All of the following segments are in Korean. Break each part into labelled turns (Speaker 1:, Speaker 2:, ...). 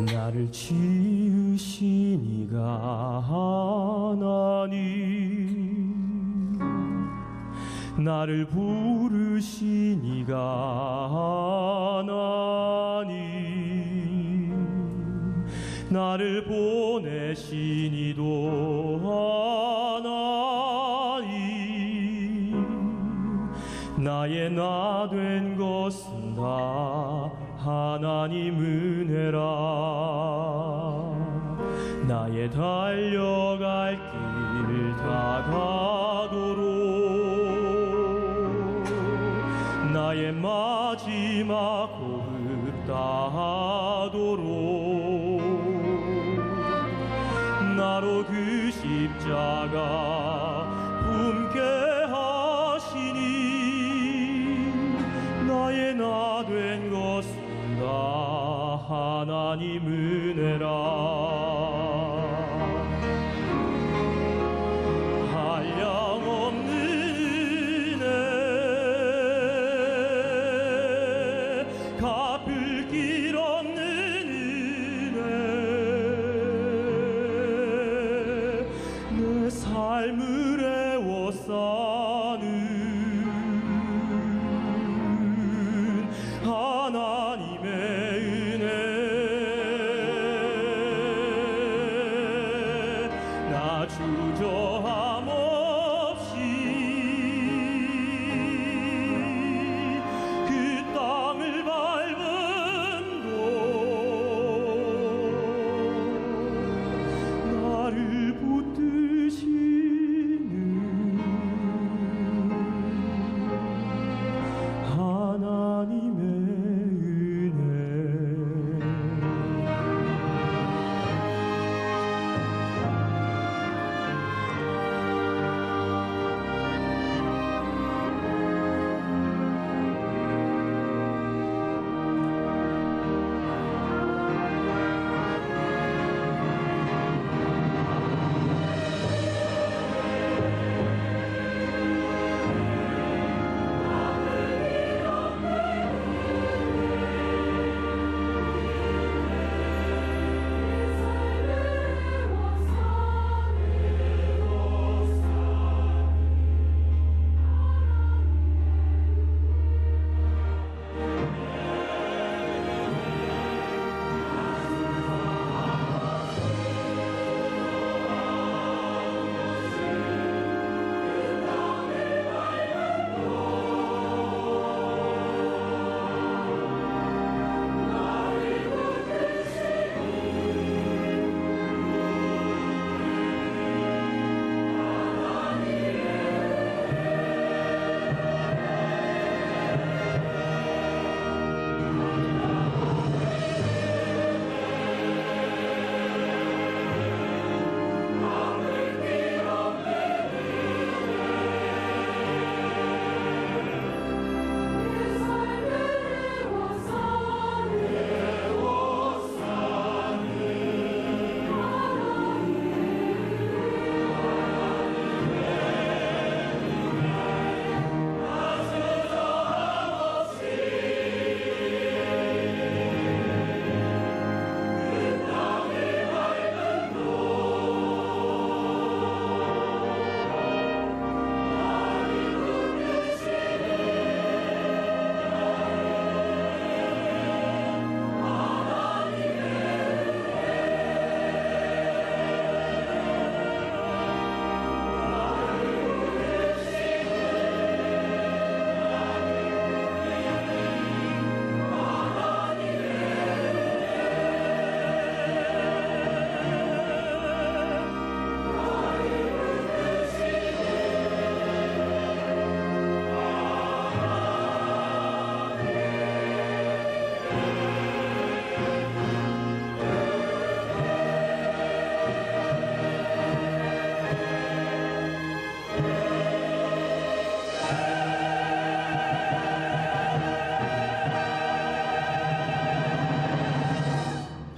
Speaker 1: 나를 지으신 이가 하나님, 나를 부르신 이가 하나님, 나를 보내신 이도 하나님, 나의 나 된 것은 다 하나님 은혜라. 나의 달려갈 길 다가도록, 나의 마지막 호흡 다하도록, 나로 그 십자가 품게 하시니, 나의 나 된 것은 다 하나님 은혜라. 한량없는 은혜, 갚을 길 없는 은혜, 내 삶을 애워싸는 하나님의 은혜. 나 주저함 없이 그 땅을 밟은 곳, 나를 붙드시는 하나님의 은혜.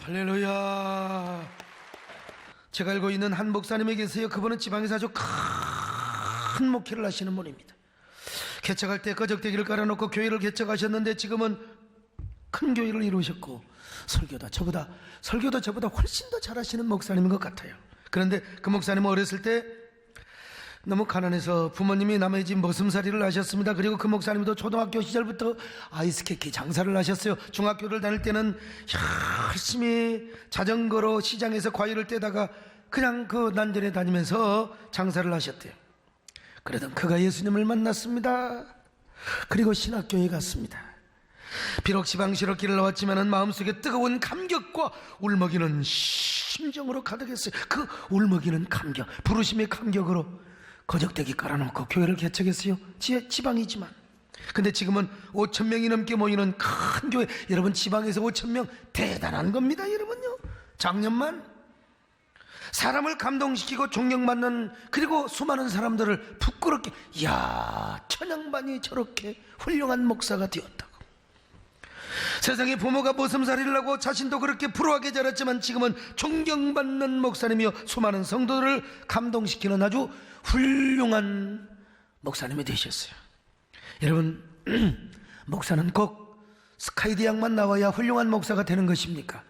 Speaker 2: 할렐루야. 제가 알고 있는 한 목사님이 계세요. 그분은 지방에서 아주 큰 목회를 하시는 분입니다. 개척할 때 거적대기를 깔아놓고 교회를 개척하셨는데 지금은 큰 교회를 이루셨고 설교도 저보다 훨씬 더 잘하시는 목사님인 것 같아요. 그런데 그 목사님은 어렸을 때 너무 가난해서 부모님이 남의 집 머슴살이를 하셨습니다. 그리고 그 목사님도 초등학교 시절부터 아이스케이크 장사를 하셨어요. 중학교를 다닐 때는 열심히 자전거로 시장에서 과일을 떼다가 그냥 그 난전에 다니면서 장사를 하셨대요. 그러던 그가 예수님을 만났습니다. 그리고 신학교에 갔습니다. 비록 지방시럽길을 나왔지만 마음속에 뜨거운 감격과 울먹이는 심정으로 가득했어요. 그 울먹이는 감격, 부르심의 감격으로 거적대기 깔아놓고 교회를 개척했어요. 지방이지만. 근데 지금은 5,000명이 넘게 모이는 큰 교회. 여러분, 지방에서 5,000명 대단한 겁니다. 여러분요, 작년만 사람을 감동시키고 존경받는, 그리고 수많은 사람들을 부끄럽게, 이야, 천양반이 저렇게 훌륭한 목사가 되었다고. 세상에 부모가 머슴살이를 하고 자신도 그렇게 불우하게 자랐지만 지금은 존경받는 목사님이요, 수많은 성도들을 감동시키는 아주 훌륭한 목사님이 되셨어요. 여러분, 목사는 꼭 스카이 대학만 나와야 훌륭한 목사가 되는 것입니까?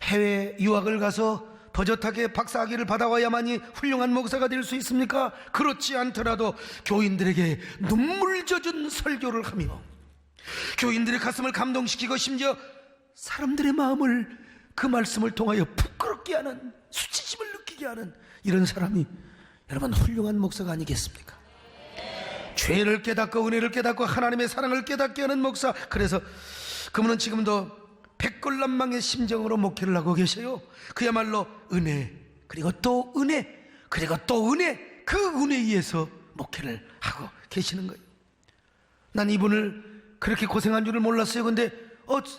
Speaker 2: 해외 유학을 가서 버젓하게 박사학위를 받아와야만이 훌륭한 목사가 될 수 있습니까? 그렇지 않더라도 교인들에게 눈물 젖은 설교를 하며 교인들의 가슴을 감동시키고 심지어 사람들의 마음을 그 말씀을 통하여 부끄럽게 하는, 수치심을 느끼게 하는 이런 사람이 여러분 훌륭한 목사가 아니겠습니까? 죄를 깨닫고 은혜를 깨닫고 하나님의 사랑을 깨닫게 하는 목사. 그래서 그분은 지금도 백골난방의 심정으로 목회를 하고 계셔요. 그야말로 은혜, 그리고 또 은혜, 그리고 또 은혜, 그 은혜에 의해서 목회를 하고 계시는 거예요. 난 이분을 그렇게 고생한 줄을 몰랐어요. 근데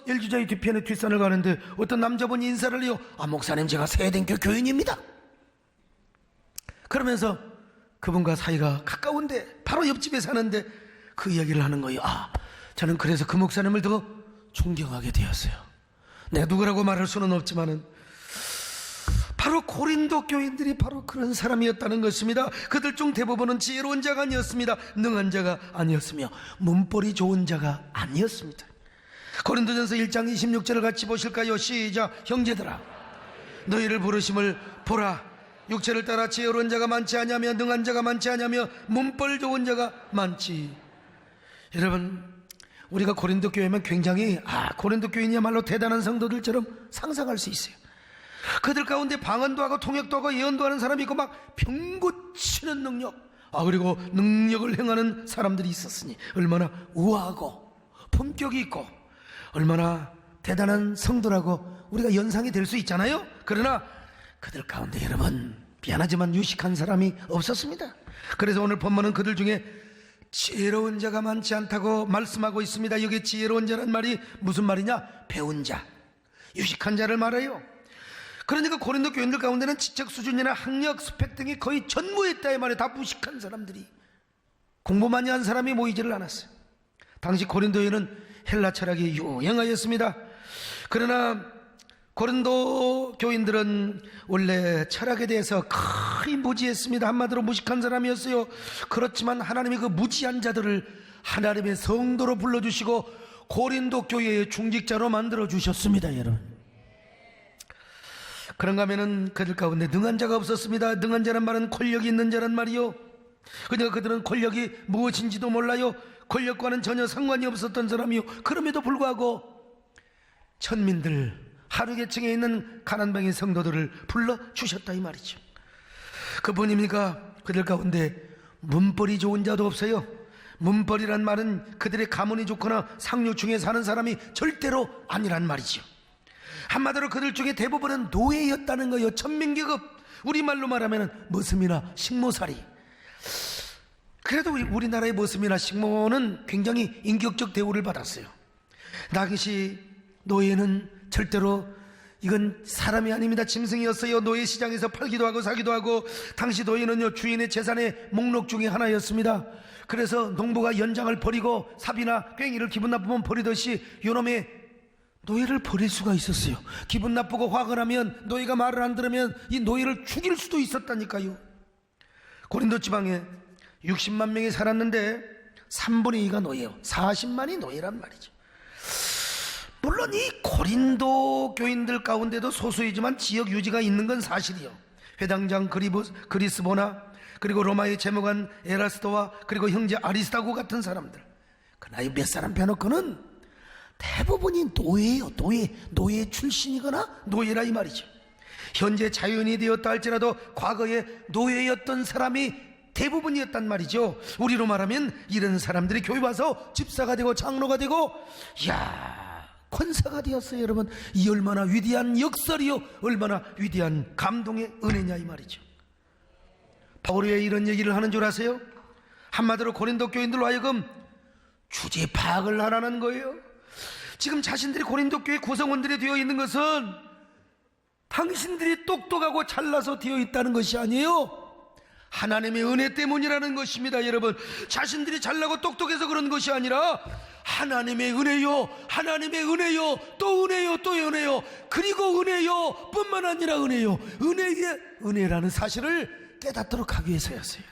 Speaker 2: LG자의 뒤편에 뒷산을 가는데 어떤 남자분이 인사를 해요. 목사님, 제가 세대den교 교인입니다. 그러면서 그분과 사이가 가까운데 바로 옆집에 사는데 그 이야기를 하는 거예요. 저는 그래서 그 목사님을 더 존경하게 되었어요. 내가 누구라고 말할 수는 없지만은 바로 고린도 교인들이 바로 그런 사람이었다는 것입니다. 그들 중 대부분은 지혜로운 자가 아니었습니다. 능한 자가 아니었으며 문벌이 좋은 자가 아니었습니다. 고린도전서 1장 26절을 같이 보실까요? 시작. 형제들아, 너희를 부르심을 보라. 육체를 따라 지혜로운 자가 많지 않으며 능한 자가 많지 않으며 문벌 좋은 자가 많지. 여러분, 우리가 고린도 교회면 굉장히 고린도 교인이야말로 대단한 성도들처럼 상상할 수 있어요. 그들 가운데 방언도 하고 통역도 하고 예언도 하는 사람이 있고 막 병 고치는 능력, 그리고 능력을 행하는 사람들이 있었으니 얼마나 우아하고 품격이 있고 얼마나 대단한 성도라고 우리가 연상이 될 수 있잖아요. 그러나 그들 가운데 여러분, 미안하지만 유식한 사람이 없었습니다. 그래서 오늘 본문은 그들 중에 지혜로운 자가 많지 않다고 말씀하고 있습니다. 여기 지혜로운 자란 말이 무슨 말이냐? 배운 자, 유식한 자를 말해요. 그러니까 고린도 교인들 가운데는 지적 수준이나 학력, 스펙 등이 거의 전무했다 이 말에 다 무식한 사람들이, 공부 많이 한 사람이 모이지를 않았어요. 당시 고린도에는 헬라 철학이 유행하였습니다. 그러나 고린도 교인들은 원래 철학에 대해서 거의 무지했습니다. 한마디로 무식한 사람이었어요. 그렇지만 하나님이 그 무지한 자들을 하나님의 성도로 불러주시고 고린도 교회의 중직자로 만들어주셨습니다. 여러분, 그런가 하면은 그들 가운데 능한 자가 없었습니다. 능한 자란 말은 권력이 있는 자란 말이요, 그러니까 그들은 권력이 무엇인지도 몰라요. 권력과는 전혀 상관이 없었던 사람이요. 그럼에도 불구하고 천민들, 하루계층에 있는 가난뱅이 성도들을 불러주셨다 이 말이죠. 그분입니까? 그들 가운데 문벌이 좋은 자도 없어요. 문벌이란 말은 그들의 가문이 좋거나 상류층에 사는 사람이 절대로 아니란 말이죠. 한마디로 그들 중에 대부분은 노예였다는 거예요. 천민계급, 우리말로 말하면 머슴이나 식모살이. 그래도 우리나라의 머슴이나 식모는 굉장히 인격적 대우를 받았어요. 당시 노예는 절대로 이건 사람이 아닙니다. 짐승이었어요. 노예 시장에서 팔기도 하고 사기도 하고, 당시 노예는요 주인의 재산의 목록 중에 하나였습니다. 그래서 농부가 연장을 버리고 삽이나 괭이를 기분 나쁘면 버리듯이 요놈의 노예를 버릴 수가 있었어요. 기분 나쁘고 화가 나면, 노예가 말을 안 들으면 이 노예를 죽일 수도 있었다니까요. 고린도 지방에 60만 명이 살았는데 3분의 2가 노예요. 40만이 노예란 말이죠. 물론 이 고린도 교인들 가운데도 소수이지만 지역 유지가 있는 건 사실이요. 회당장 그리스보나 그리고 로마의 재무관 에라스도와 그리고 형제 아리스타고 같은 사람들, 그러나 이 몇 사람 빼놓고는 대부분이 노예예요. 노예 출신이거나 노예라 이 말이죠. 현재 자유인이 되었다 할지라도 과거에 노예였던 사람이 대부분이었단 말이죠. 우리로 말하면 이런 사람들이 교회 와서 집사가 되고 장로가 되고, 이야, 권사가 되었어요. 여러분, 이 얼마나 위대한 역설이요, 얼마나 위대한 감동의 은혜냐 이 말이죠. 바울이 왜 이런 얘기를 하는 줄 아세요? 한마디로 고린도 교인들로 하여금 주제 파악을 하라는 거예요. 지금 자신들이 고린도 교회 구성원들이 되어 있는 것은 당신들이 똑똑하고 잘나서 되어 있다는 것이 아니에요. 하나님의 은혜 때문이라는 것입니다. 여러분, 자신들이 잘나고 똑똑해서 그런 것이 아니라 하나님의 은혜요, 하나님의 은혜요, 또 은혜요, 또 은혜요, 그리고 은혜요 뿐만 아니라 은혜요, 은혜의 은혜라는 사실을 깨닫도록 하기 위해서였어요.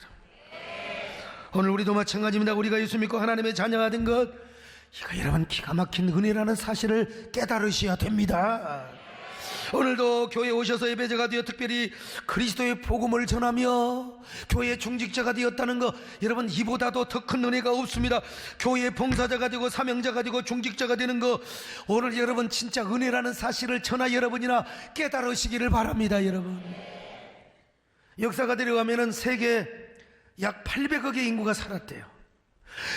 Speaker 2: 오늘 우리도 마찬가지입니다. 우리가 예수 믿고 하나님의 자녀가 된 것, 이거 여러분 기가 막힌 은혜라는 사실을 깨달으셔야 됩니다. 오늘도 교회에 오셔서 예배자가 되어 특별히 그리스도의 복음을 전하며 교회의 중직자가 되었다는 것, 여러분 이보다도 더 큰 은혜가 없습니다. 교회의 봉사자가 되고 사명자가 되고 중직자가 되는 것, 오늘 여러분 진짜 은혜라는 사실을 저나 여러분이나 깨달으시기를 바랍니다. 여러분, 역사가 들어가면은 세계 약 800억의 인구가 살았대요.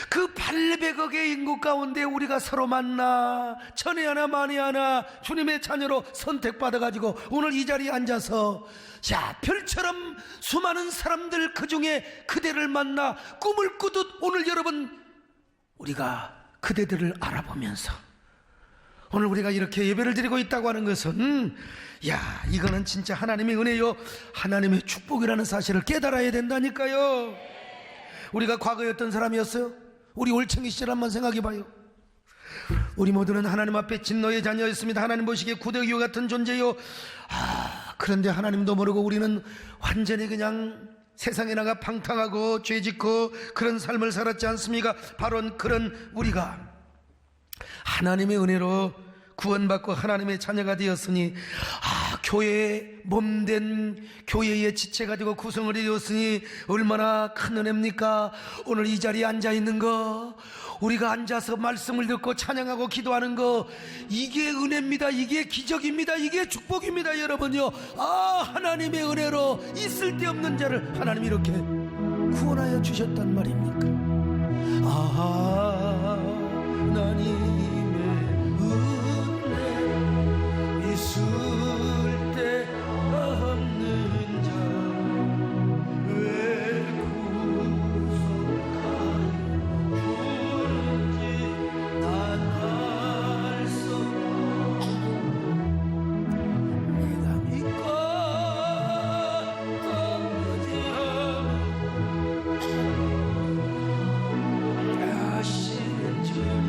Speaker 2: 그 800억의 인구 가운데 우리가 서로 만나 천에 하나 만에 하나 주님의 자녀로 선택받아가지고 오늘 이 자리에 앉아서, 자, 별처럼 수많은 사람들 그 중에 그대를 만나 꿈을 꾸듯 오늘 여러분 우리가 그대들을 알아보면서 오늘 우리가 이렇게 예배를 드리고 있다고 하는 것은, 야, 이거는 진짜 하나님의 은혜요, 하나님의 축복이라는 사실을 깨달아야 된다니까요. 우리가 과거에 어떤 사람이었어요? 우리 올챙이 시절 한번 생각해 봐요. 우리 모두는 하나님 앞에 진노의 자녀였습니다. 하나님 보시기에 구더기와 같은 존재요. 그런데 하나님도 모르고 우리는 완전히 그냥 세상에 나가 방탕하고 죄짓고 그런 삶을 살았지 않습니까? 바로 그런 우리가 하나님의 은혜로 구원받고 하나님의 자녀가 되었으니, 교회의 몸된 교회의 지체가 되고 구성을 되었으니 얼마나 큰 은혜입니까? 오늘 이 자리에 앉아있는 거, 우리가 앉아서 말씀을 듣고 찬양하고 기도하는 거, 이게 은혜입니다. 이게 기적입니다. 이게 축복입니다. 여러분요, 하나님의 은혜로 있을 데 없는 자를 하나님이 이렇게 구원하여 주셨단 말입니까? 하나님의 은혜 있을 데 없는 자 왜 구속하여 주는지 난 알 수 내가 믿고 하시는 주님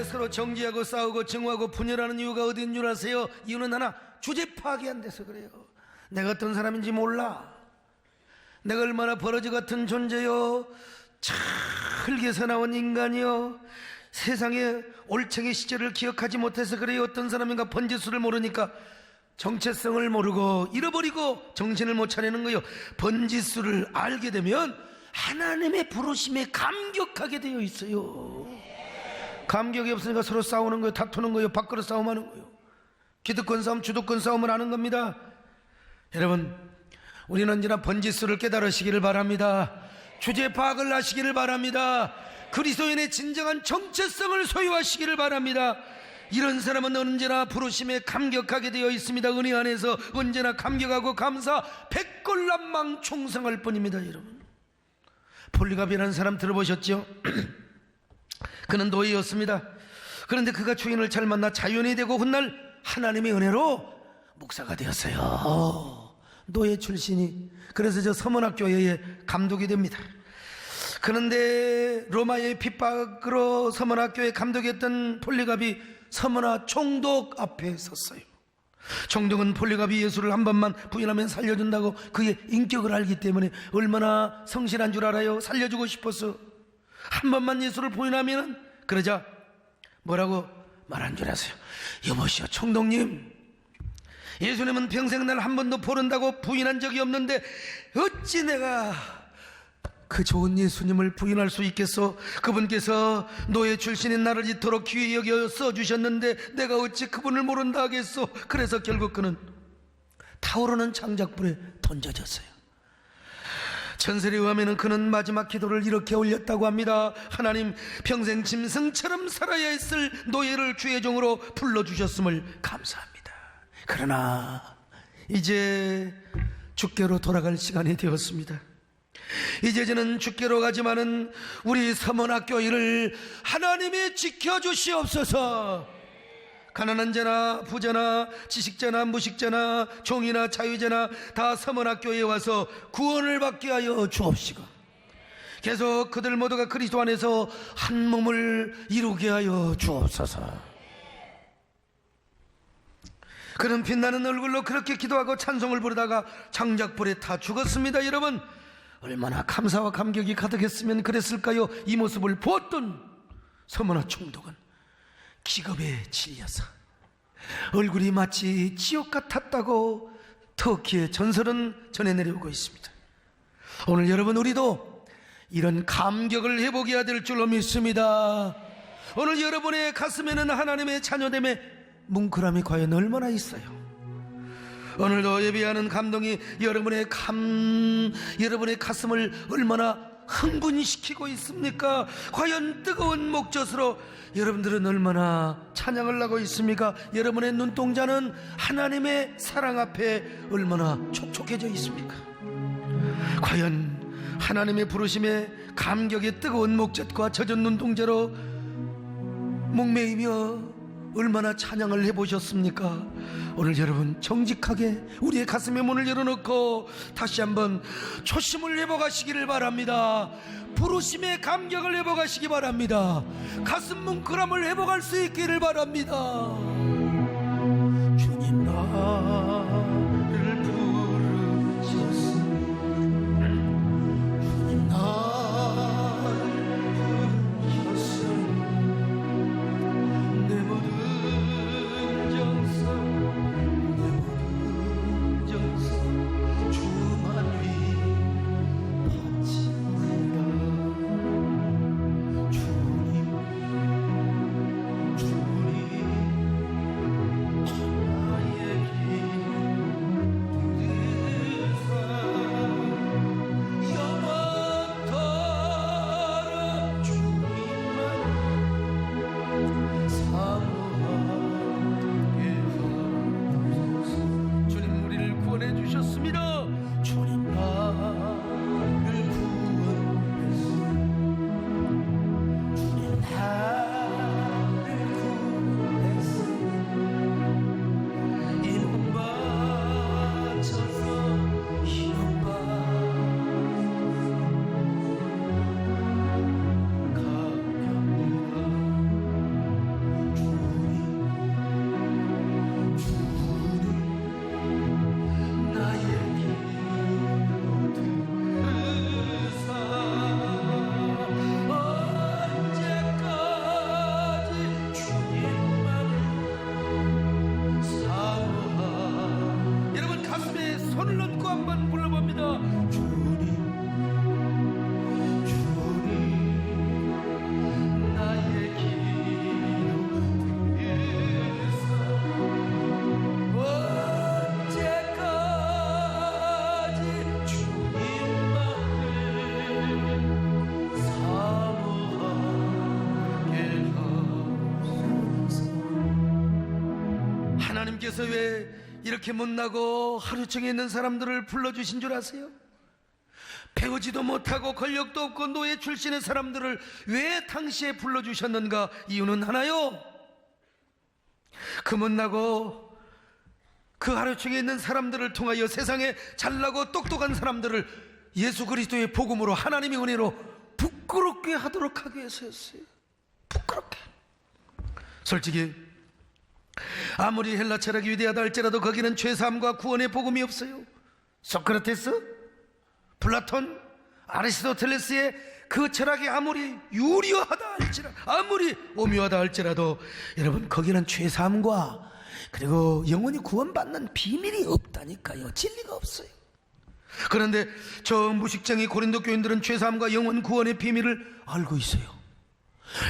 Speaker 2: 서로 정지하고 싸우고 증오하고 분열하는 이유가 어디인 줄 아세요? 이유는 하나, 주제 파악이 안 돼서 그래요. 내가 어떤 사람인지 몰라. 내가 얼마나 버러지 같은 존재요, 흙에서 나온 인간이요, 세상의 올챙이 시절을 기억하지 못해서 그래요. 어떤 사람인가 번지수를 모르니까 정체성을 모르고 잃어버리고 정신을 못 차리는 거예요. 번지수를 알게 되면 하나님의 부르심에 감격하게 되어 있어요. 감격이 없으니까 서로 싸우는 거예요. 다투는 거예요. 밖으로 싸움하는 거예요. 기득권 싸움, 주도권 싸움을 하는 겁니다. 여러분, 우리는 언제나 번지수를 깨달으시기를 바랍니다. 주제 파악을 하시기를 바랍니다. 그리스도인의 진정한 정체성을 소유하시기를 바랍니다. 이런 사람은 언제나 부르심에 감격하게 되어 있습니다. 은혜 안에서 언제나 감격하고 감사, 백골난망 충성할 뿐입니다. 여러분, 폴리갑이라는 사람 들어보셨죠? 그는 노예였습니다. 그런데 그가 주인을 잘 만나 자연이 되고 훗날 하나님의 은혜로 목사가 되었어요. 노예 출신이. 그래서 저 서문학교회의 감독이 됩니다. 그런데 로마의 핍박으로 서문학교의 감독이었던 폴리갑이 서문화 총독 앞에 섰어요. 총독은 폴리갑이 예수를 한 번만 부인하면 살려준다고 그의 인격을 알기 때문에 얼마나 성실한 줄 알아요. 살려주고 싶어서 한 번만 예수를 부인하면, 그러자 뭐라고 말한 줄 아세요? 여보시오 총독님, 예수님은 평생 날 한 번도 모른다고 부인한 적이 없는데 어찌 내가 그 좋은 예수님을 부인할 수 있겠소? 그분께서 노예 출신인 나를 이토록 귀히 여겨 써주셨는데 내가 어찌 그분을 모른다 하겠소? 그래서 결국 그는 타오르는 장작불에 던져졌어요. 전설에 의하면 그는 마지막 기도를 이렇게 올렸다고 합니다. 하나님, 평생 짐승처럼 살아야 했을 노예를 주의 종으로 불러주셨음을 감사합니다. 그러나 이제 주께로 돌아갈 시간이 되었습니다. 이제 저는 주께로 가지만은 우리 서문학교회를 하나님이 지켜주시옵소서. 가난한 자나 부자나 지식자나 무식자나 종이나 자유자나 다 서문학교회에 와서 구원을 받게 하여 주옵시고, 계속 그들 모두가 그리스도 안에서 한 몸을 이루게 하여 주옵소서. 그는 빛나는 얼굴로 그렇게 기도하고 찬송을 부르다가 장작불에 타 죽었습니다. 여러분, 얼마나 감사와 감격이 가득했으면 그랬을까요? 이 모습을 보았던 서문화 총독은 기겁에 질려서 얼굴이 마치 지옥 같았다고 터키의 전설은 전해 내려오고 있습니다. 오늘 여러분, 우리도 이런 감격을 회복해야 될 줄로 믿습니다. 오늘 여러분의 가슴에는 하나님의 자녀됨의 뭉클함이 과연 얼마나 있어요? 오늘도 예배하는 감동이 여러분의 가슴을 얼마나 흥분시키고 있습니까? 과연 뜨거운 목젖으로 여러분들은 얼마나 찬양을 하고 있습니까? 여러분의 눈동자는 하나님의 사랑 앞에 얼마나 촉촉해져 있습니까? 과연 하나님의 부르심에 감격의 뜨거운 목젖과 젖은 눈동자로 목매이며 얼마나 찬양을 해보셨습니까? 오늘 여러분, 정직하게 우리의 가슴에 문을 열어놓고 다시 한번 초심을 회복하시기를 바랍니다. 부르심의 감격을 회복하시기 바랍니다. 가슴 뭉클함을 회복할 수 있기를 바랍니다. 주님, 나를 부르셨소. 주님, 나를 부르셨소. 내 모든 정성, 내 모든 정성 주만 위바칩니다. 주님, 주님, 하나님께서 왜 이렇게 못나고 하루종일 있는 사람들을 불러주신 줄 아세요? 배우지도 못하고 권력도 없고 노예 출신의 사람들을 왜 당시에 불러주셨는가? 이유는 하나요. 그 못나고 그 하루종일 있는 사람들을 통하여 세상에 잘나고 똑똑한 사람들을 예수 그리스도의 복음으로 하나님의 은혜로 부끄럽게 하도록 하기 위해서였어요. 부끄럽게. 솔직히 아무리 헬라 철학이 위대하다 할지라도 거기는 죄사함과 구원의 복음이 없어요. 소크라테스, 플라톤, 아리스토텔레스의 그 철학이 아무리 유리하다 할지라도, 아무리 오묘하다 할지라도 여러분, 거기는 죄사함과 그리고 영원히 구원받는 비밀이 없다니까요. 진리가 없어요. 그런데 저 무식쟁이 고린도 교인들은 죄사함과 영원 구원의 비밀을 알고 있어요.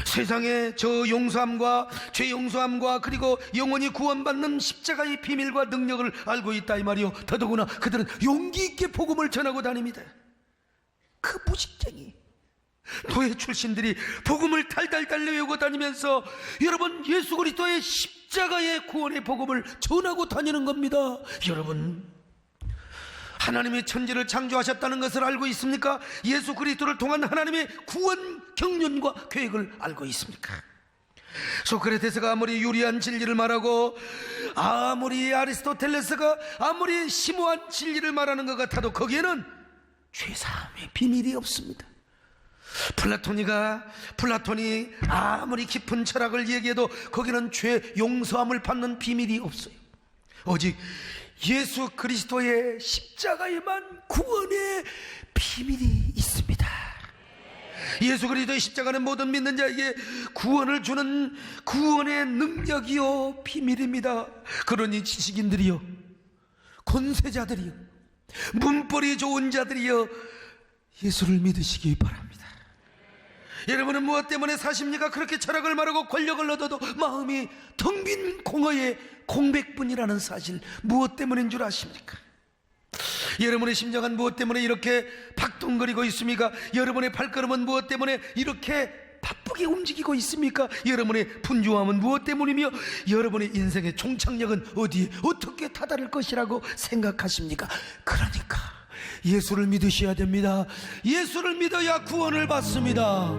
Speaker 2: 세상에 저 용서함과 죄 용서함과 그리고 영원히 구원받는 십자가의 비밀과 능력을 알고 있다 이 말이요. 더더구나 그들은 용기 있게 복음을 전하고 다닙니다. 그 무식쟁이 노예 출신들이 복음을 달달달 외우고 다니면서 여러분, 예수 그리스도의 십자가의 구원의 복음을 전하고 다니는 겁니다. 여러분, 하나님의 천지를 창조하셨다는 것을 알고 있습니까? 예수 그리스도를 통한 하나님의 구원 경륜과 계획을 알고 있습니까? 소크라테스가 아무리 유리한 진리를 말하고 아무리 아리스토텔레스가 아무리 심오한 진리를 말하는 것 같아도 거기에는 죄사함의 비밀이 없습니다. 플라톤이 아무리 깊은 철학을 얘기해도 거기는 죄 용서함을 받는 비밀이 없어요. 오직 예수 그리스도의 십자가에만 구원의 비밀이 있습니다. 예수 그리스도의 십자가는 모든 믿는 자에게 구원을 주는 구원의 능력이요 비밀입니다. 그러니 지식인들이요, 권세자들이요, 문벌이 좋은 자들이요, 예수를 믿으시기 바랍니다. 여러분은 무엇 때문에 사십니까? 그렇게 철학을 말하고 권력을 얻어도 마음이 텅 빈 공허의 공백뿐이라는 사실, 무엇 때문인 줄 아십니까? 여러분의 심장은 무엇 때문에 이렇게 박동거리고 있습니까? 여러분의 발걸음은 무엇 때문에 이렇게 바쁘게 움직이고 있습니까? 여러분의 분주함은 무엇 때문이며 여러분의 인생의 종착역은 어디에 어떻게 다다를 것이라고 생각하십니까? 그러니까 예수를 믿으셔야 됩니다. 예수를 믿어야 구원을 받습니다.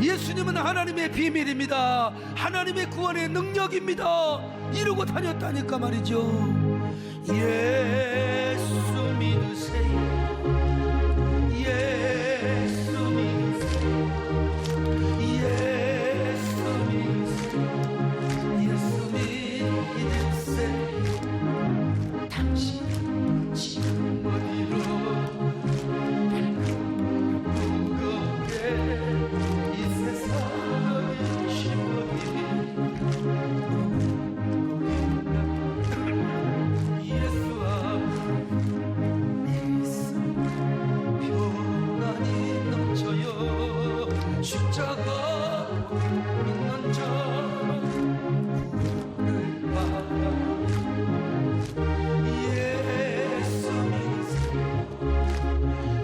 Speaker 2: 예수님은 하나님의 비밀입니다. 하나님의 구원의 능력입니다. 이러고 다녔다니까 말이죠. 예수 믿으세요. 예수 믿으세요. 예수 믿으세요. 예수 믿으세요. 당신 지금 어디로 십자가 믿는 자를 받아. 예수 믿으세요.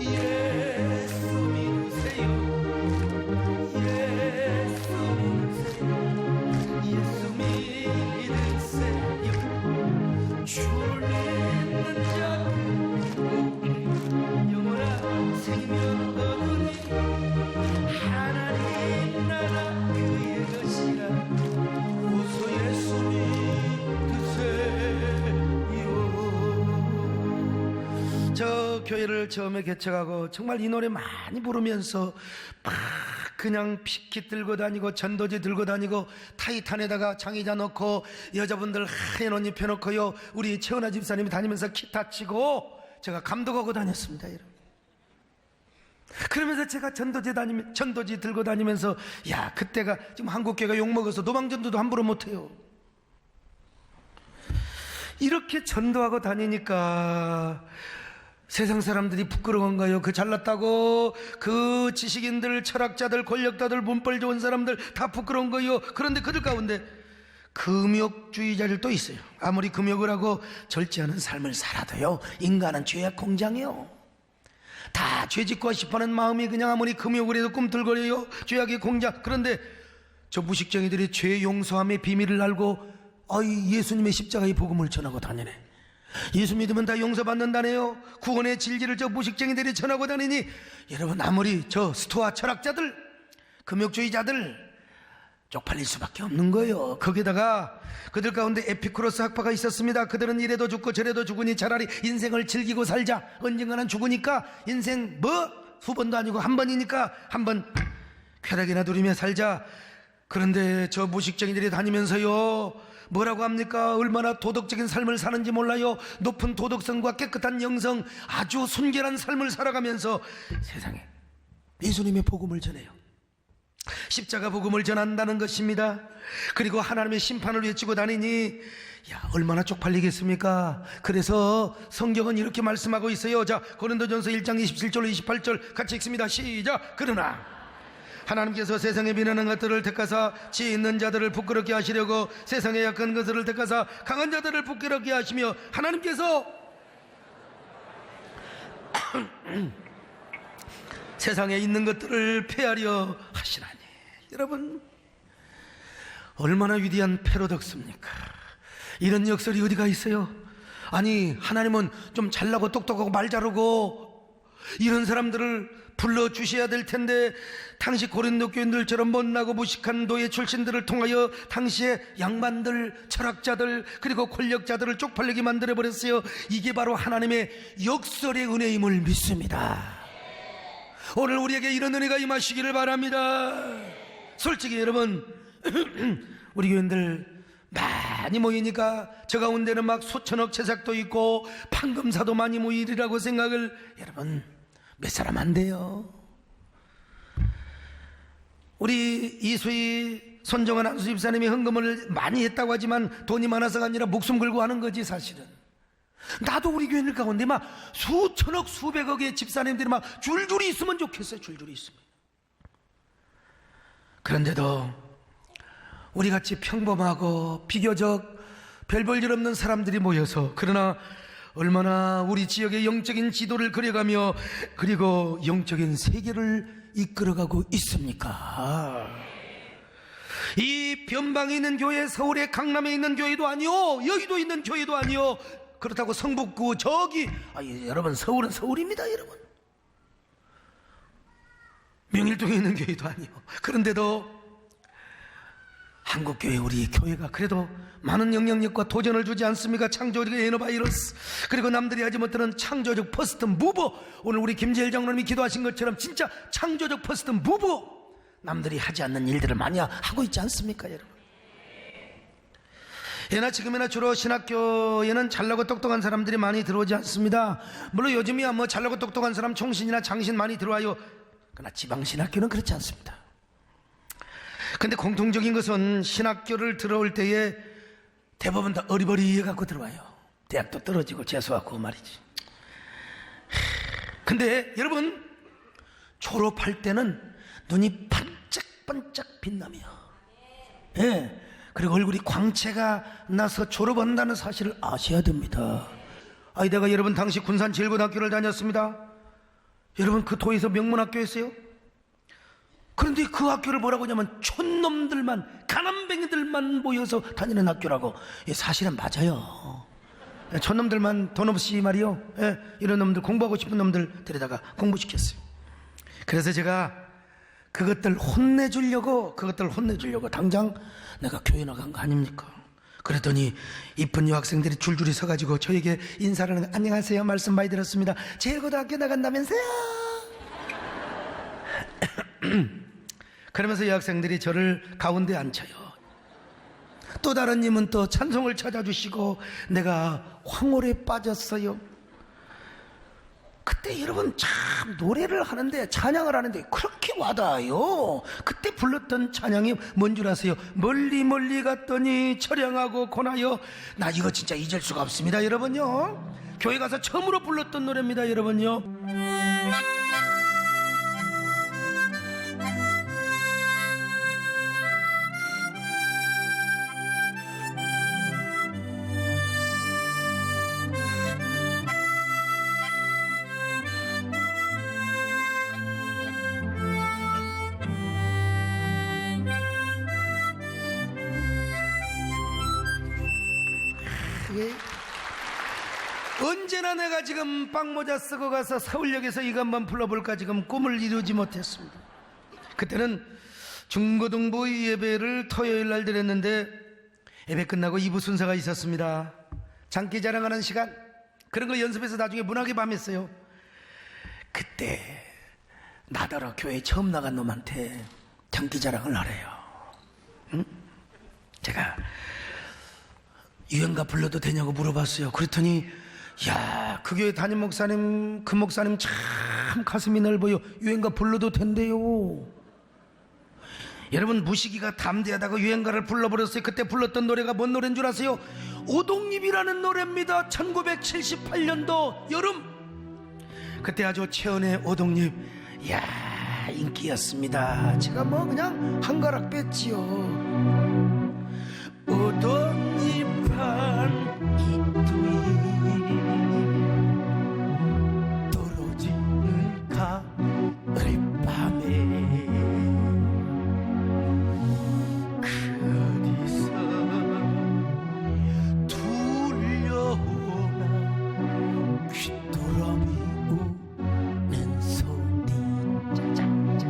Speaker 2: 예수 믿으세요. 예수 믿으세요. 예수 믿으세요. 주를 믿는 자 영원한 생명 얻으니 하나님 나라 그의 것이라. 오소 예수 믿으세요. 저 교회를 처음에 개척하고 정말 이 노래 많이 부르면서 막 그냥 피켓 들고 다니고 전도지 들고 다니고 타이탄에다가 장의자 넣고 여자분들 하얀 옷 입혀놓고요, 우리 최은아 집사님이 다니면서 기타 치고 제가 감독하고 다녔습니다. 여러분, 그러면서 제가 전도지 들고 다니면서, 야, 그때가 지금 한국교회가 욕먹어서 노방전도도 함부로 못해요. 이렇게 전도하고 다니니까 세상 사람들이 부끄러운가요? 그 잘났다고 그 지식인들, 철학자들, 권력자들, 문벌 좋은 사람들 다 부끄러운 거요. 그런데 그들 가운데 금욕주의자들 또 있어요. 아무리 금욕을 하고 절제하는 삶을 살아도요, 인간은 죄악 공장이요. 다 죄짓고 싶어하는 마음이 그냥 아무리 금욕을 해도 꿈틀거려요. 죄악의 공작. 그런데 저 무식쟁이들이 죄 용서함의 비밀을 알고 예수님의 십자가의 복음을 전하고 다니네. 예수 믿으면 다 용서받는다네요. 구원의 진리를 저 무식쟁이들이 전하고 다니니 여러분, 아무리 저 스토아 철학자들, 금욕주의자들 쪽팔릴 수밖에 없는 거예요. 거기다가 그들 가운데 에피쿠로스 학파가 있었습니다. 그들은 이래도 죽고 저래도 죽으니 차라리 인생을 즐기고 살자. 언젠가는 죽으니까 인생 두 번도 아니고 한 번이니까 한 번 쾌락이나 누리며 살자. 그런데 저 무식쟁이들이 다니면서요, 뭐라고 합니까? 얼마나 도덕적인 삶을 사는지 몰라요. 높은 도덕성과 깨끗한 영성, 아주 순결한 삶을 살아가면서 세상에 예수님의 복음을 전해요. 십자가 복음을 전한다는 것입니다. 그리고 하나님의 심판을 외치고 다니니 얼마나 쪽팔리겠습니까? 그래서 성경은 이렇게 말씀하고 있어요. 자, 고린도전서 1장 27절 28절 같이 읽습니다. 시작. 그러나 하나님께서 세상에 비난한 것들을 택하사 지 있는 자들을 부끄럽게 하시려고 세상에 약한 것들을 택하사 강한 자들을 부끄럽게 하시며 하나님께서 세상에 있는 것들을 폐하려 하시나니. 여러분, 얼마나 위대한 패러독스입니까? 이런 역설이 어디가 있어요? 아니, 하나님은 좀 잘나고 똑똑하고 말 잘하고 이런 사람들을 불러주셔야 될 텐데, 당시 고린도 교인들처럼 못나고 무식한 노예 출신들을 통하여 당시의 양반들, 철학자들, 그리고 권력자들을 쪽팔리게 만들어버렸어요. 이게 바로 하나님의 역설의 은혜임을 믿습니다. 오늘 우리에게 이런 은혜가 임하시기를 바랍니다. 솔직히 여러분, 우리 교인들 많이 모이니까 저 가운데는 막 수천억 채삭도 있고 판금사도 많이 모이리라고 생각을, 여러분, 몇 사람 안 돼요. 우리 이수희, 손정은 한수 집사님이 헌금을 많이 했다고 하지만 돈이 많아서가 아니라 목숨 걸고 하는 거지 사실은. 나도 우리 교인들 가운데 막 수천억 수백억의 집사님들이 막 줄줄이 있으면 좋겠어요. 줄줄이 있으면. 그런데도 우리같이 평범하고 비교적 별 볼 일 없는 사람들이 모여서, 그러나 얼마나 우리 지역의 영적인 지도를 그려가며 그리고 영적인 세계를 이끌어가고 있습니까? 이 변방에 있는 교회, 서울의 강남에 있는 교회도 아니요, 여의도 있는 교회도 아니요, 그렇다고 성북구 저기 여러분, 서울은 서울입니다. 여러분, 명일동에 있는 교회도 아니요. 그런데도 한국교회, 우리 교회가 그래도 많은 영향력과 도전을 주지 않습니까? 창조적 에너바이러스, 그리고 남들이 하지 못하는 창조적 퍼스트 무브. 오늘 우리 김재일 장로님이 기도하신 것처럼 진짜 창조적 퍼스트 무브, 남들이 하지 않는 일들을 많이 하고 있지 않습니까? 여러분, 예나 지금이나 주로 신학교에는 잘나고 똑똑한 사람들이 많이 들어오지 않습니다. 물론 요즘이야 뭐 잘나고 똑똑한 사람 총신이나 장신 많이 들어와요. 그러나 지방신학교는 그렇지 않습니다. 근데 공통적인 것은 신학교를 들어올 때에 대부분 다 어리버리해 갖고 들어와요. 대학도 떨어지고 재수하고 말이지. 근데 여러분, 졸업할 때는 눈이 반짝반짝 빛나며, 예, 그리고 얼굴이 광채가 나서 졸업한다는 사실을 아셔야 됩니다. 내가 여러분 당시 군산 제일고등학교를 다녔습니다. 여러분, 그 도에서 명문학교였어요. 그런데 그 학교를 뭐라고 하냐면 촌놈들만, 가난뱅이들만 모여서 다니는 학교라고. 사실은 맞아요. 촌놈들만 돈 없이 말이요, 이런 놈들, 공부하고 싶은 놈들 데려다가 공부시켰어요. 그래서 제가 그것들 혼내주려고 당장 내가 교회 나간 거 아닙니까? 그랬더니 이쁜 여학생들이 줄줄이 서가지고 저에게 인사를 하는, 안녕하세요, 말씀 많이 들었습니다. 제일고등학교 나간다면서요? 그러면서 여학생들이 저를 가운데 앉혀요. 또 다른 님은 또 찬송을 찾아주시고 내가 황홀에 빠졌어요. 그때 여러분 참 노래를 하는데, 찬양을 하는데 그렇게 와닿아요. 그때 불렀던 찬양이 뭔 줄 아세요? 멀리 멀리 갔더니 처량하고 고나요. 나 이거 진짜 잊을 수가 없습니다. 여러분요, 교회 가서 처음으로 불렀던 노래입니다. 여러분요. 언제나 내가 지금 빵모자 쓰고 가서 서울역에서 이거 한번 불러볼까 지금 꿈을 이루지 못했습니다. 그때는 중고등부 예배를 토요일 날 드렸는데 예배 끝나고 2부 순서가 있었습니다. 장기 자랑하는 시간, 그런 거 연습해서 나중에 문학의 밤 했어요. 그때 나더러 교회 처음 나간 놈한테 장기 자랑을 하래요. 응? 제가 유행가 불러도 되냐고 물어봤어요. 그랬더니 야, 그 교회 담임 목사님, 그 목사님 참 가슴이 넓어요. 유행가 불러도 된대요. 여러분, 무식이가 담대하다고 유행가를 불러버렸어요. 그때 불렀던 노래가 뭔 노래인 줄 아세요? 오동잎이라는 노래입니다. 1978년도 여름. 그때 아주 최연의 오동잎, 이야, 인기였습니다. 제가 뭐 그냥 한가락 뺐지요. 오동잎한 이두이 떨어지는 가을밤에 어디서 들려오나 귀뚜라미 우는 소리 짜자자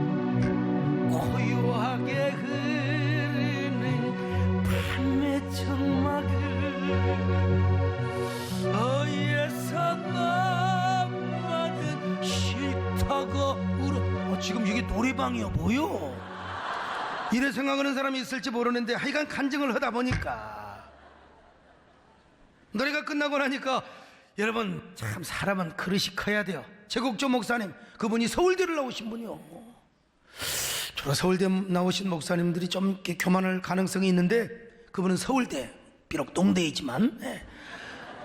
Speaker 2: 고요하게 흐르는 밤의 정막을 어디에서 나만은 싫다고 울어. 지금 이게 노래방이야 뭐요? 이래 생각하는 사람이 있을지 모르는데 하여간 간증을 하다 보니까 노래가 끝나고 나니까 여러분, 참 사람은 그릇이 커야 돼요. 제국조 목사님, 그분이 서울대를 나오신 분이요. 주로 서울대 나오신 목사님들이 좀 이렇게 교만할 가능성이 있는데 그분은 서울대, 비록 농대이지만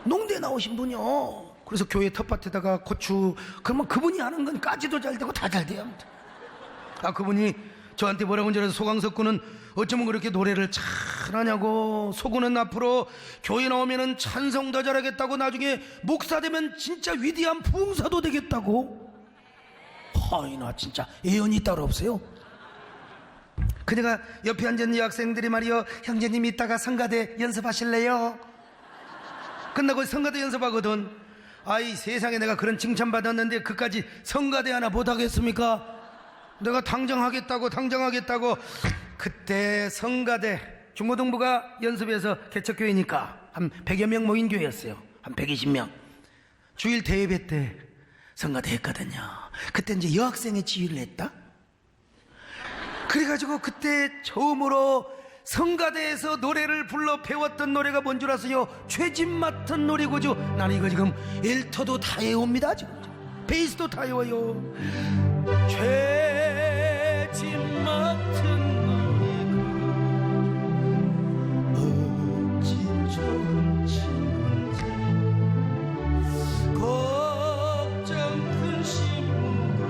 Speaker 2: 농대 나오신 분이요. 그래서 교회 텃밭에다가 고추, 그러면 그분이 하는 건 까지도 잘 되고 다 잘 돼요. 그분이 저한테 뭐라고 하는지 알아서 소강석 군은 어쩌면 그렇게 노래를 잘하냐고, 소군은 앞으로 교회 나오면은 찬송도 잘하겠다고, 나중에 목사 되면 진짜 위대한 부흥사도 되겠다고. 나 진짜 예언이 따로 없어요. 그녀가 옆에 앉은 여학생들이 말이요, 형제님 이따가 성가대 연습하실래요? 끝나고 성가대 연습하거든. 아이 세상에, 내가 그런 칭찬받았는데 그까지 성가대 하나 못하겠습니까? 내가 당장 하겠다고. 그때 성가대, 중고등부가 연습해서 개척교회니까 한 100여 명 모인 교회였어요. 한 120명. 주일 대예배 때 성가대 했거든요. 그때 이제 여학생의 지휘를 했다. 그래가지고 그때 처음으로 성가대에서 노래를 불러 배웠던 노래가 뭔 줄 아세요? 죄짐 맡은 노래고죠. 나는 이거 지금 엘터도 다 외웁니다. 지금 베이스도 다 외워요. 죄짐 맡은 노래고 어찌 좋은 친구인지 걱정 근심과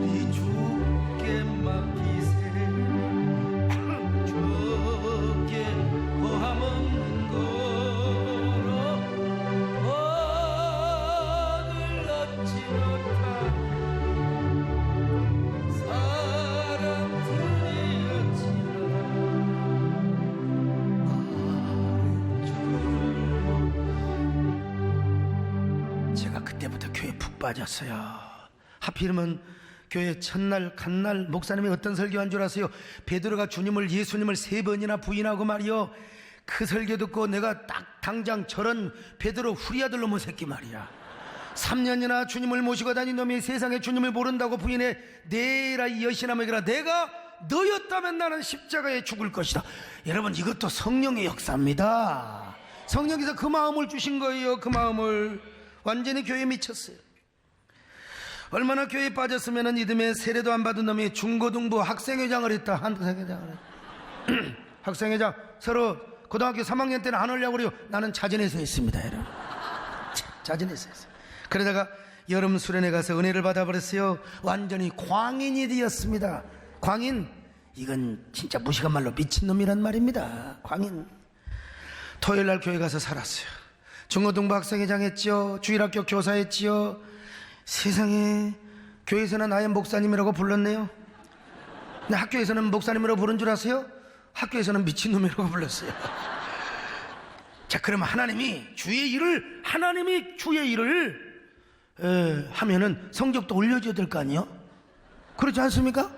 Speaker 2: 우리 주께 맡기세. 주께 고함 없는 거로 오늘 얻지 못한 사람들이었지만 제가 그때부터 교회에 푹 빠졌어요. 하필이면 교회 첫날 간날 목사님이 어떤 설교한 줄 아세요? 베드로가 예수님을 3번이나 부인하고 말이요, 그 설교 듣고 내가 딱 당장 저런 베드로 후리아들 놈의 새끼 말이야, 3년이나 주님을 모시고 다닌 놈이 세상에 주님을 모른다고 부인해. 내라 이 여신아 먹이라. 내가 너였다면 나는 십자가에 죽을 것이다. 여러분, 이것도 성령의 역사입니다. 성령께서 그 마음을 주신 거예요. 그 마음을. 완전히 교회에 미쳤어요. 얼마나 교회에 빠졌으면 이듬해 세례도 안 받은 놈이 중고등부 학생회장을 했다. 학생회장을 했다. 학생회장 서로 고등학교 3학년 때는 안 하려고 그래요. 나는 자진해서 했습니다. 여러분, 자진해서 했어요. 그러다가 여름 수련회 가서 은혜를 받아버렸어요. 완전히 광인이 되었습니다. 광인, 이건 진짜 무식한 말로 미친놈이란 말입니다. 광인. 토요일날 교회 가서 살았어요. 중고등부 학생회장 했지요. 주일학교 교사 했지요. 세상에, 교회에서는 아예 목사님이라고 불렀네요. 근데 학교에서는 목사님이라고 부른 줄 아세요? 학교에서는 미친놈이라고 불렀어요. 자, 그러면 하나님이 주의 일을 하면은 성적도 올려줘야 될 거 아니에요? 그렇지 않습니까?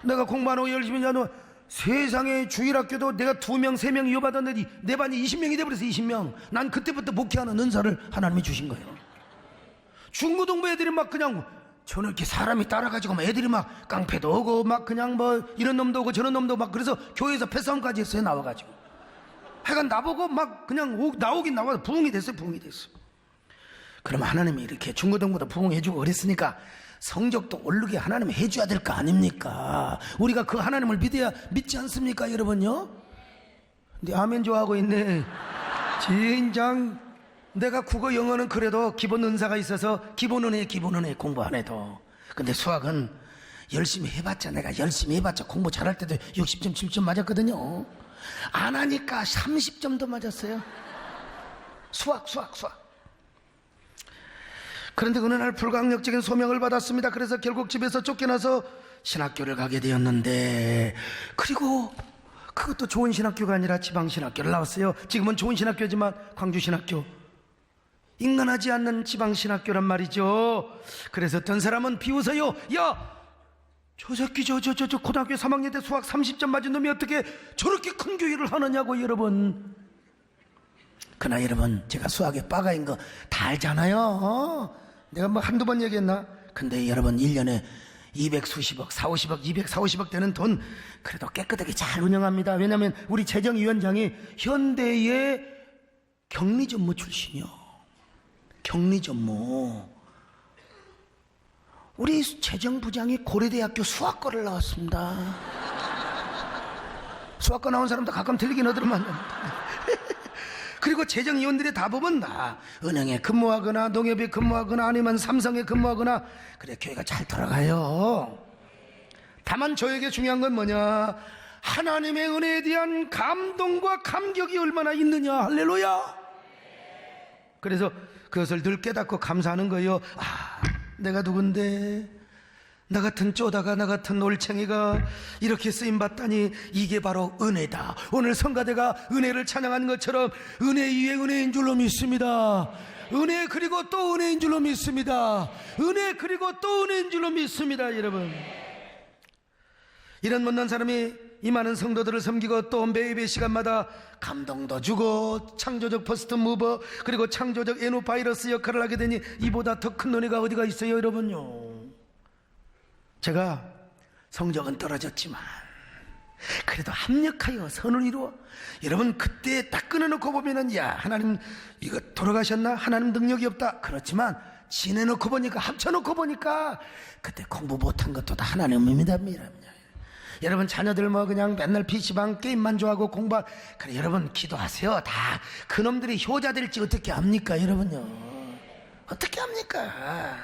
Speaker 2: 내가 공부하고 열심히 하는 세상에 주일학교도 내가 2명 3명 이어받았는데 내 반이 20명이 돼버려서 20명. 난 그때부터 목회하는 은사를 하나님이 주신 거예요. 중고등부 애들이 막 그냥 저렇게 사람이 따라가지고 막 애들이 막 깡패도 오고 막 그냥 뭐 이런 놈도 오고 저런 놈도 막 그래서 교회에서 패싸움까지 했어요. 나와가지고 하여간 나보고 막 그냥 나오긴 나와서 부흥이 됐어요. 그럼 하나님이 이렇게 중고등부도 부흥해주고 그랬으니까 성적도 오르게 하나님이 해줘야 될 거 아닙니까? 우리가 그 하나님을 믿지 않습니까, 여러분요? 근데 아멘 좋아하고 있네. 진장 내가 국어 영어는 그래도 기본 은사가 있어서 기본은 해 공부 안 해도. 근데 수학은 열심히 해봤자 공부 잘할 때도 60점 70점 맞았거든요. 안 하니까 30점도 맞았어요. 수학. 그런데 어느 날 불가항력적인 소명을 받았습니다. 그래서 결국 집에서 쫓겨나서 신학교를 가게 되었는데, 그리고 그것도 좋은 신학교가 아니라 지방 신학교를 나왔어요. 지금은 좋은 신학교지만 광주 신학교, 인간하지 않는 지방 신학교란 말이죠. 그래서 어떤 사람은 비웃어요. 야, 저 새끼 저 고등학교 3학년 때 수학 30점 맞은 놈이 어떻게 저렇게 큰 교회를 하느냐고. 여러분, 그러나 여러분, 제가 수학에 빠가인 거 다 알잖아요. 내가 뭐 한두 번 얘기했나? 근데 여러분, 1년에 200수십억, 450억, 240, 450억 되는 돈 그래도 깨끗하게 잘 운영합니다. 왜냐하면 우리 재정위원장이 현대의 격리전무 출신이요. 격리전무. 우리 재정부장이 고려대학교 수학과를 나왔습니다. 수학과 나온 사람도 가끔 들리긴 하더만. 그리고 재정위원들이 다 보면 다 은행에 근무하거나 농협에 근무하거나 아니면 삼성에 근무하거나 그래 교회가 잘 돌아가요. 다만 저에게 중요한 건 뭐냐? 하나님의 은혜에 대한 감동과 감격이 얼마나 있느냐. 할렐루야. 그래서 그것을 늘 깨닫고 감사하는 거예요. 아, 내가 누군데 나 같은 쪼다가 나 같은 올챙이가 이렇게 쓰임받다니 이게 바로 은혜다. 오늘 성가대가 은혜를 찬양한 것처럼 은혜 위에 은혜인 줄로 믿습니다. 은혜 그리고 또 은혜인 줄로 믿습니다. 은혜 그리고 또 은혜인 줄로 믿습니다. 여러분, 이런 못난 사람이 이 많은 성도들을 섬기고 또 매일의 시간마다 감동도 주고 창조적 퍼스트 무버 그리고 창조적 에노바이러스 역할을 하게 되니 이보다 더 큰 은혜가 어디가 있어요, 여러분요. 제가 성적은 떨어졌지만 그래도 합력하여 선을 이루어 여러분 그때 딱 끊어놓고 보면은 야, 하나님 이거 돌아가셨나? 하나님 능력이 없다. 그렇지만 지내놓고 보니까 합쳐놓고 보니까 그때 공부 못한 것도 다 하나님입니다. 여러분 자녀들 뭐 그냥 맨날 PC방 게임만 좋아하고 공부 그래 여러분 기도하세요. 다 그놈들이 효자 될지 어떻게 압니까? 여러분요, 어떻게 압니까?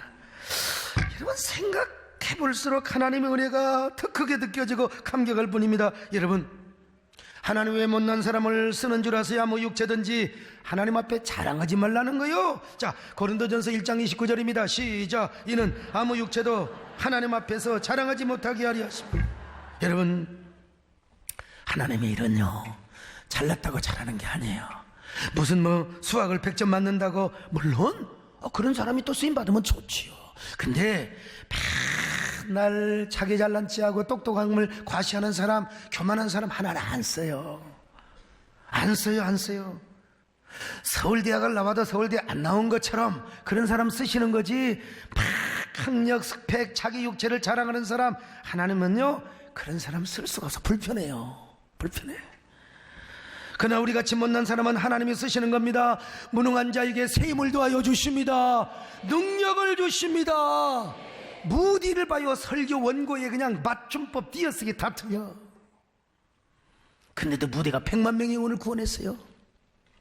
Speaker 2: 여러분 생각해볼수록 하나님의 은혜가 더 크게 느껴지고 감격할 뿐입니다. 여러분, 하나님 왜 못난 사람을 쓰는 줄 아세요? 아무 육체든지 하나님 앞에 자랑하지 말라는 거요. 자, 고린도전서 1장 29절입니다 시작. 이는 아무 육체도 하나님 앞에서 자랑하지 못하게 하리 하십니다. 여러분, 하나님의 일은요 잘났다고 잘하는 게 아니에요. 무슨 뭐 수학을 100점 맞는다고, 물론 그런 사람이 또 쓰임받으면 좋지요. 근데 맨날 자기 잘난 체하고 똑똑함을 과시하는 사람, 교만한 사람 하나는 안 써요. 안 써요. 서울대학을 나와도 서울대 안 나온 것처럼 그런 사람 쓰시는 거지. 학력, 스펙, 자기 육체를 자랑하는 사람 하나님은요 그런 사람 쓸 수가 없어. 불편해요. 그러나 우리 같이 못난 사람은 하나님이 쓰시는 겁니다. 무능한 자에게 새 힘을 더하여 주십니다. 능력을 주십니다. 무디를 봐요. 설교 원고에 그냥 맞춤법 띄어쓰기 다 틀려. 근데도 무대가 100만 명의 영혼을 구원했어요.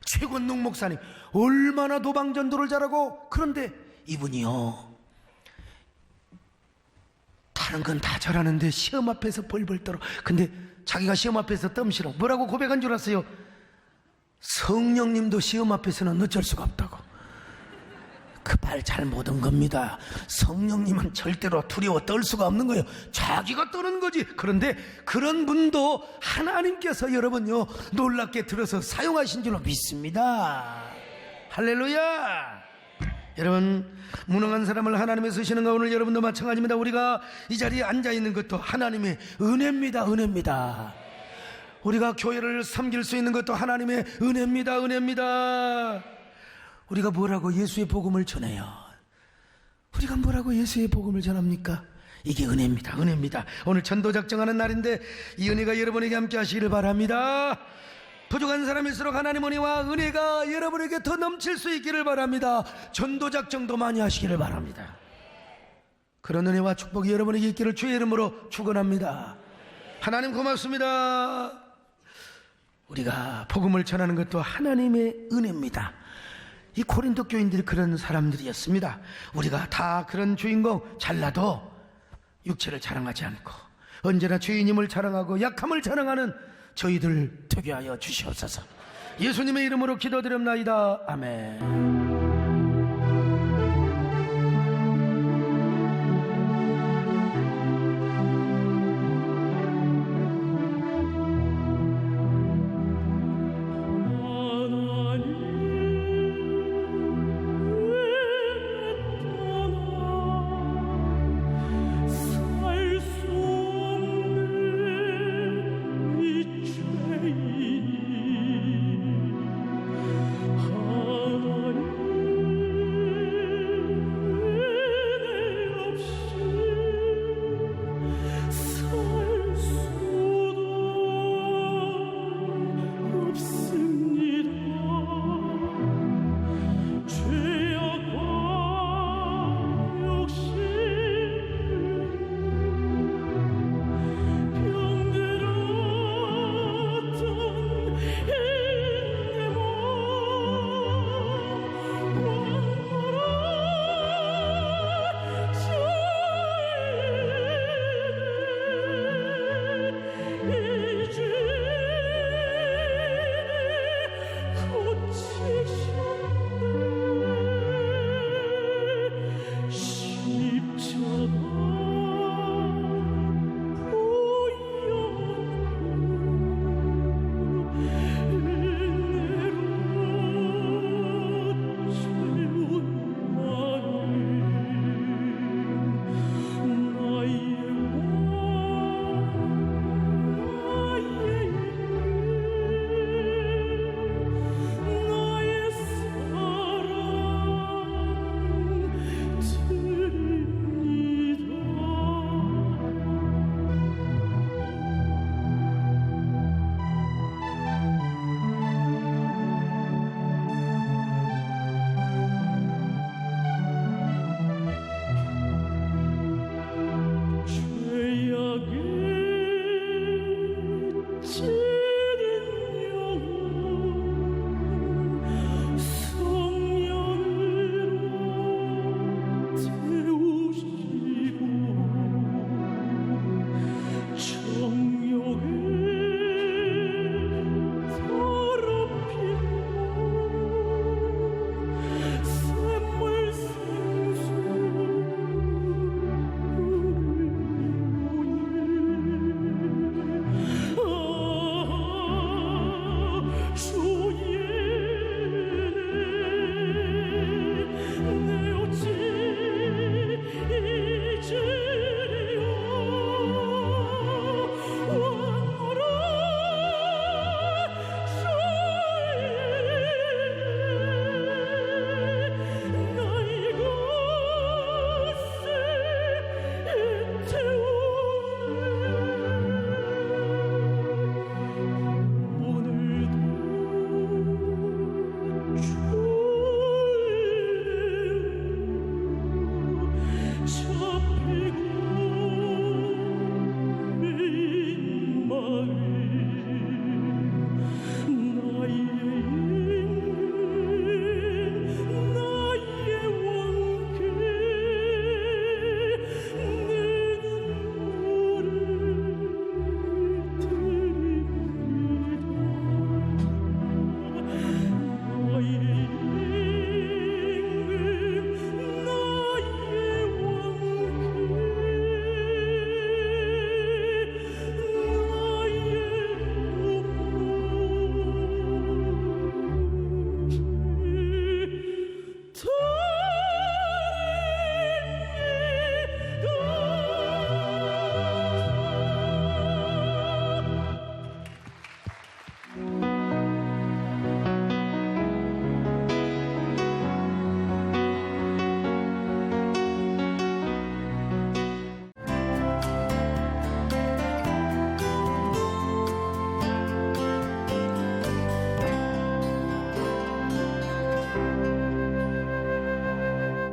Speaker 2: 최권능 목사님 얼마나 도방전도를 잘하고, 그런데 이분이요 다른 건 다 잘하는데 시험 앞에서 벌벌 떨어. 근데 자기가 시험 앞에서 뜸 싫어. 뭐라고 고백한 줄 아세요? 성령님도 시험 앞에서는 어쩔 수가 없다고. 그 말 잘못한 겁니다. 성령님은 절대로 두려워 떨 수가 없는 거예요. 자기가 떠는 거지. 그런데 그런 분도 하나님께서 여러분요 놀랍게 들어서 사용하신 줄로 믿습니다. 할렐루야. 여러분, 무능한 사람을 하나님이 쓰시는 거 오늘 여러분도 마찬가지입니다. 우리가 이 자리에 앉아있는 것도 하나님의 은혜입니다. 은혜입니다. 우리가 교회를 섬길 수 있는 것도 하나님의 은혜입니다. 은혜입니다. 우리가 뭐라고 예수의 복음을 전해요? 우리가 뭐라고 예수의 복음을 전합니까? 이게 은혜입니다. 은혜입니다. 오늘 전도작정하는 날인데 이 은혜가 여러분에게 함께 하시기를 바랍니다. 부족한 사람일수록 하나님 은혜와 은혜가 여러분에게 더 넘칠 수 있기를 바랍니다. 전도작정도 많이 하시기를 바랍니다. 그런 은혜와 축복이 여러분에게 있기를 주의 이름으로 축원합니다. 하나님 고맙습니다. 우리가 복음을 전하는 것도 하나님의 은혜입니다. 이 고린도 교인들이 그런 사람들이었습니다. 우리가 다 그런 주인공, 잘나도 육체를 자랑하지 않고 언제나 주인님을 자랑하고 약함을 자랑하는 저희들 되게 하여 주시옵소서. 예수님의 이름으로 기도드립나이다. 아멘.